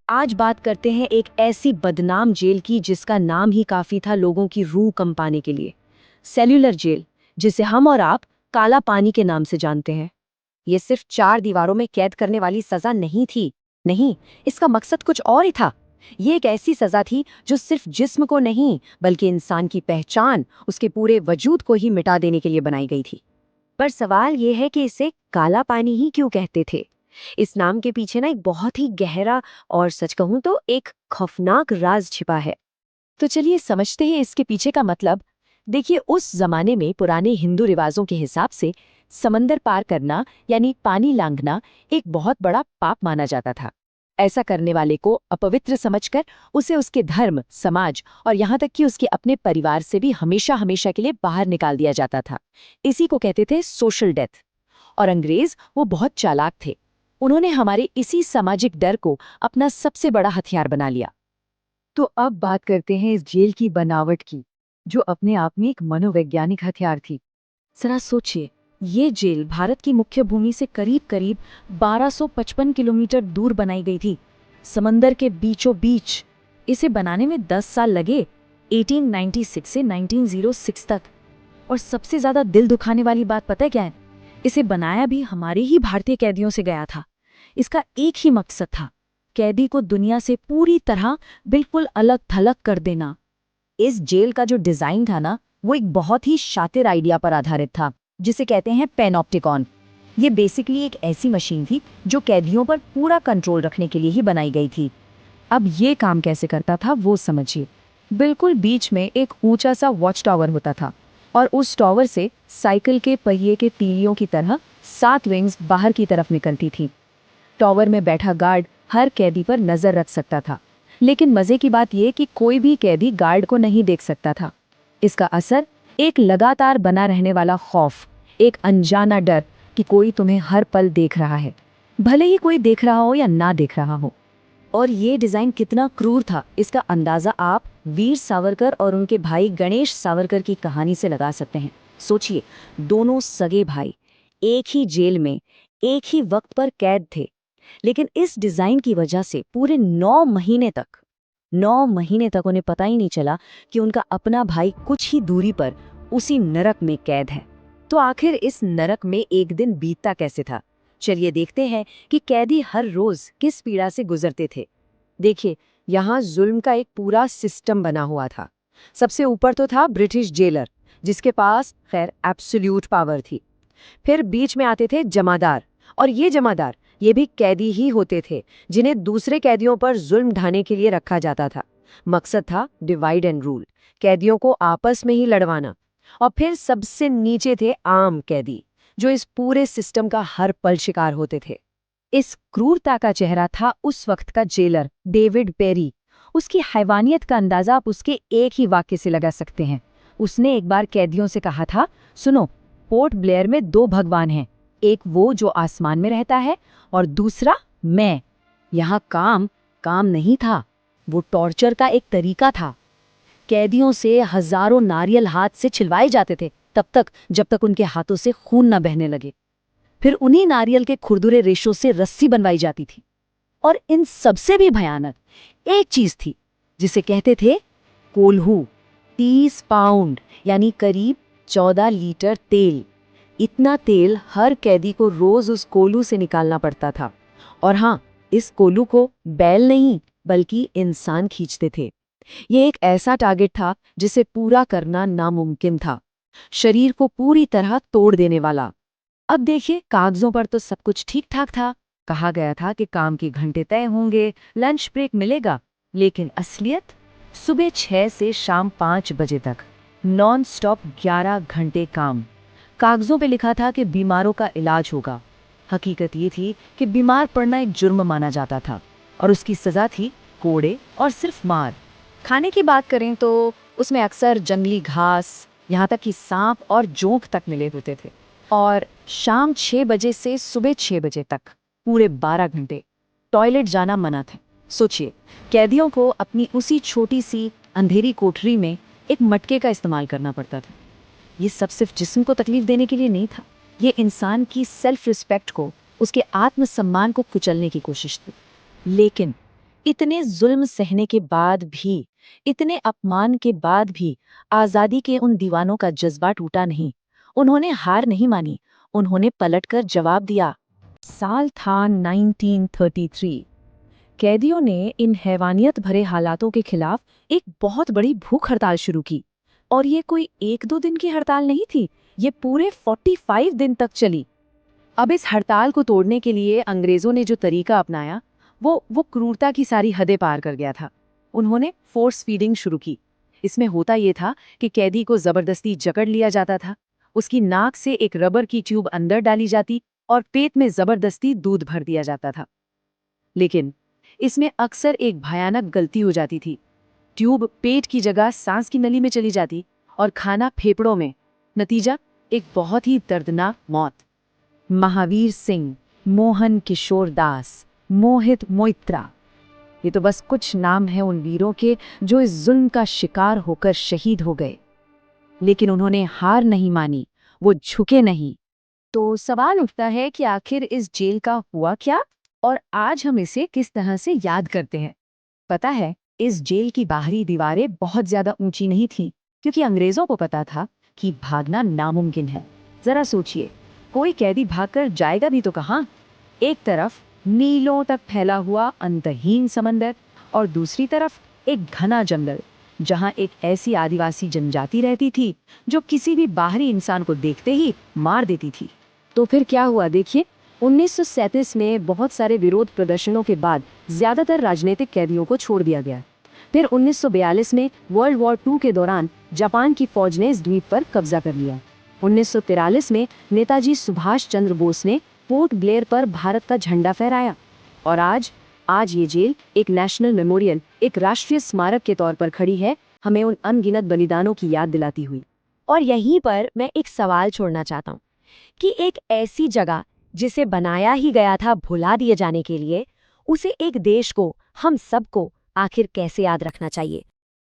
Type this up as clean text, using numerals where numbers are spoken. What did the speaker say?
आज बात करते हैं एक ऐसी बदनाम जेल की जिसका नाम ही काफी था लोगों की रूह कंपाने के लिए। सेल्यूलर जेल, जिसे हम और आप काला पानी के नाम से जानते हैं। ये सिर्फ 4 दीवारों में कैद करने वाली सजा नहीं थी। नहीं, इसका मकसद कुछ और ही था। ये एक ऐसी सजा थी जो सिर्फ जिस्म को नहीं बल्कि इंसान की पहचान, उसके पूरे वजूद को ही मिटा देने के लिए बनाई गई थी। पर सवाल ये है कि इसे काला पानी ही क्यों कहते थे। इस नाम के पीछे ना एक बहुत ही गहरा और सच कहूं तो एक खौफनाक राज छिपा है। तो चलिए समझते हैं इसके पीछे का मतलब। देखिए, उस जमाने में पुराने हिंदू रिवाजों के हिसाब से समंदर पार करना यानी पानी लांघना एक बहुत बड़ा पाप माना जाता था। ऐसा करने वाले को अपवित्र समझकर उसे उसके धर्म, समाज और यहाँ तक कि उसके अपने परिवार से भी हमेशा हमेशा के लिए बाहर निकाल दिया जाता था। इसी को कहते थे सोशल डेथ। और अंग्रेज वो बहुत चालाक थे। उन्होंने हमारे इसी सामाजिक डर को अपना सबसे बड़ा हथियार बना लिया। तो अब बात करते हैं इस जेल की बनावट की, जो अपने आप में एक मनोवैज्ञानिक हथियार थी। जरा सोचिए, ये जेल भारत की मुख्य भूमि से करीब करीब 1255 किलोमीटर दूर बनाई गई थी, समंदर के बीचों बीच। इसे बनाने में 10 साल लगे, 1896 से 1906 तक। और सबसे ज्यादा दिल दुखाने वाली बात पता है क्या है? इसे बनाया भी हमारे ही भारतीय कैदियों से गया था। इसका एक ही मकसद था, कैदी को दुनिया से पूरी तरह बिल्कुल अलग थलग कर देना। इस जेल का जो डिजाइन था ना, वो एक बहुत ही शातिर आइडिया पर आधारित था, जिसे कहते हैं पैनॉप्टिकॉन। ये बेसिकली एक ऐसी मशीन थी जो कैदियों पर पूरा कंट्रोल रखने के लिए ही बनाई गई थी। अब ये काम कैसे करता था वो समझिए। बिल्कुल बीच में एक ऊंचा सा वॉच टावर होता था और उस टावर से साइकिल के पहिए के तीलियों की तरह 7 विंग्स बाहर की तरफ निकलती थी। टावर में बैठा गार्ड हर कैदी पर नजर रख सकता था, लेकिन मजे की बात यह कि कोई भी कैदी गार्ड को नहीं देख सकता था। इसका असर एक लगातार बना रहने वाला खौफ, एक अनजाना डर कि कोई तुम्हें हर पल देख रहा है, भले ही कोई देख रहा हो या ना देख रहा हो। और ये डिजाइन कितना क्रूर था, इसका अंदाजा आप वीर सावरकर और उनके भाई गणेश सावरकर की कहानी से लगा सकते हैं। सोचिए, दोनों सगे भाई एक ही जेल में एक ही वक्त पर कैद थे, लेकिन इस डिजाइन की वजह से पूरे 9 महीने तक उन्हें पता ही नहीं चला कि उनका अपना भाई कुछ ही दूरी पर उसी नरक में कैद है। तो आखिर इस नरक में एक दिन बीतता कैसे था? चलिए देखते हैं कि कैदी हर रोज किस पीड़ा से गुजरते थे। देखिए, यहाँ जुल्म का एक पूरा सिस्टम बना हुआ था। सबसे ऊपर तो था ब्रिटिश जेलर, जिसके पास खैर एब्सोल्यूट पावर थी। फिर बीच में आते थे जमादार, और ये जमादार ये भी कैदी ही होते थे, जिन्हें दूसरे कैदियों पर जुल्म ढाने के लिए रखा जाता था। मकसद था डिवाइड एंड रूल, कैदियों को आपस में ही लड़वाना। और फिर सबसे नीचे थे आम कैदी, जो इस पूरे सिस्टम का हर पल शिकार होते थे। इस क्रूरता का चेहरा था उस वक्त का जेलर डेविड पेरी। उसकी हैवानियत का अंदाजा आप उसके एक ही वाक्य से लगा सकते हैं। उसने एक बार कैदियों से कहा था, सुनो, पोर्ट ब्लेयर में 2 भगवान हैं, एक वो जो आसमान में रहता है और दूसरा मैं। यहाँ काम काम नहीं था, वो टॉर्चर का एक तरीका था। कैदियों से हजारों नारियल हाथ से छिलवाए जाते थे, तब तक जब तक उनके हाथों से खून न बहने लगे। फिर उन्हीं नारियल के खुरदुरे रेशों से रस्सी बनवाई जाती थी। और इन सबसे भी भयानक एक चीज थी, जिसे कहते थे कोल्हू। 30 पाउंड यानी करीब 14 लीटर तेल। इतना तेल हर कैदी को रोज उस कोल्हू से निकालना पड़ता था। और हाँ, इस कोल्हू को बैल नहीं बल्कि इंसान खींचते थे। ये एक ऐसा टारगेट था जिसे पूरा करना नामुमकिन था, शरीर को पूरी तरह तोड़ देने वाला। अब देखिए, कागजों पर तो सब कुछ ठीक ठाक था। कहा गया था कि काम के घंटे तय होंगे, लंच ब्रेक मिलेगा, लेकिन असलियत सुबह 6 से शाम 5 बजे तक नॉन स्टॉप 11 घंटे काम। कागजों पे लिखा था कि बीमारों का इलाज होगा। हकीकत ये थी कि बीमार पड़ना एक जुर्म माना जाता था और उसकी सजा थी कोड़े और सिर्फ मार। खाने की बात करें तो उसमें अक्सर जंगली घास, यहाँ तक कि सांप और जोंक तक मिले होते थे। और शाम 6 बजे से सुबह 6 बजे तक पूरे 12 घंटे टॉयलेट जाना मना था। सोचिए, कैदियों को अपनी उसी छोटी सी अंधेरी कोठरी में एक मटके का इस्तेमाल करना पड़ता था। ये सब सिर्फ जिस्म को तकलीफ देने के लिए नहीं था, ये इंसान की सेल्फ रिस्पेक्ट को, उसके आत्मसम्मान को कुचलने की कोशिश थी। लेकिन इतने जुल्म सहने के बाद भी, इतने अपमान के बाद भी आजादी के उन दीवानों का जज्बा टूटा नहीं। उन्होंने हार नहीं मानी, उन्होंने पलटकर जवाब दिया। साल था 1933। कैदियों ने इन हैवानियत भरे हालातों के खिलाफ एक बहुत बड़ी भूख हड़ताल शुरू की। और ये कोई एक दो दिन की हड़ताल नहीं थी, ये पूरे 45 दिन तक चली। अब इस हड़ताल को तोड़ने के लिए अंग्रेजों ने जो तरीका अपनाया, वो क्रूरता की सारी हदें पार कर गया था। उन्होंने फोर्स फीडिंग शुरू की। इसमें होता ये था कि कैदी को जबरदस्ती जकड़ लिया जाता था, उसकी नाक से एक रबर की ट्यूब अंदर डाली जाती और पेट में जबरदस्ती दूध भर दिया जाता था। लेकिन इसमें अक्सर एक भयानक गलती हो जाती थी। ट्यूब पेट की जगह सांस की नली में चली जाती और खाना फेफड़ों में। नतीजा, एक बहुत ही दर्दनाक मौत। महावीर सिंह, मोहन किशोर दास, मोहित मोइत्रा, ये तो बस कुछ नाम हैं उन वीरों के जो इस जुल्म का शिकार होकर शहीद हो गए। लेकिन उन्होंने हार नहीं मानी, वो झुके नहीं। तो सवाल उठता है कि आखिर इस जेल का हुआ क्या और आज हम इसे किस तरह से याद करते हैं। पता है, इस जेल की बाहरी दीवारें बहुत ज्यादा ऊंची नहीं थीं, क्योंकि अंग्रेजों को पता था कि भागना नामुमकिन है। जरा सोचिए, कोई कैदी भागकर जाएगा भी तो कहाँ। एक तरफ मीलों तक फैला हुआ अंतहीन समंदर और दूसरी तरफ एक घना जंगल, जहां एक ऐसी आदिवासी जनजाति रहती थी जो किसी भी बाहरी इंसान को देखते ही मार देती थी। तो फिर क्या हुआ देखिए। 1937 में बहुत सारे विरोध प्रदर्शनों के बाद ज्यादातर राजनीतिक कैदियों को छोड़ दिया गया। फिर 1942 में वर्ल्ड वॉर 2 के दौरान जापान की फौज ने इस द्वीप पर कब्जा कर लिया। 1943 में नेताजी सुभाष चंद्र बोस ने पोर्ट ब्लेयर पर भारत का झंडा फहराया। और आज ये जेल एक नेशनल मेमोरियल, एक राष्ट्रीय स्मारक के तौर पर खड़ी है, हमें उन अनगिनत बलिदानों की याद दिलाती हुई। और यहीं पर मैं एक सवाल छोड़ना चाहता हूँ कि एक ऐसी जगह जिसे बनाया ही गया था भुला दिए जाने के लिए, उसे एक देश को, हम सबको आखिर कैसे याद रखना चाहिए।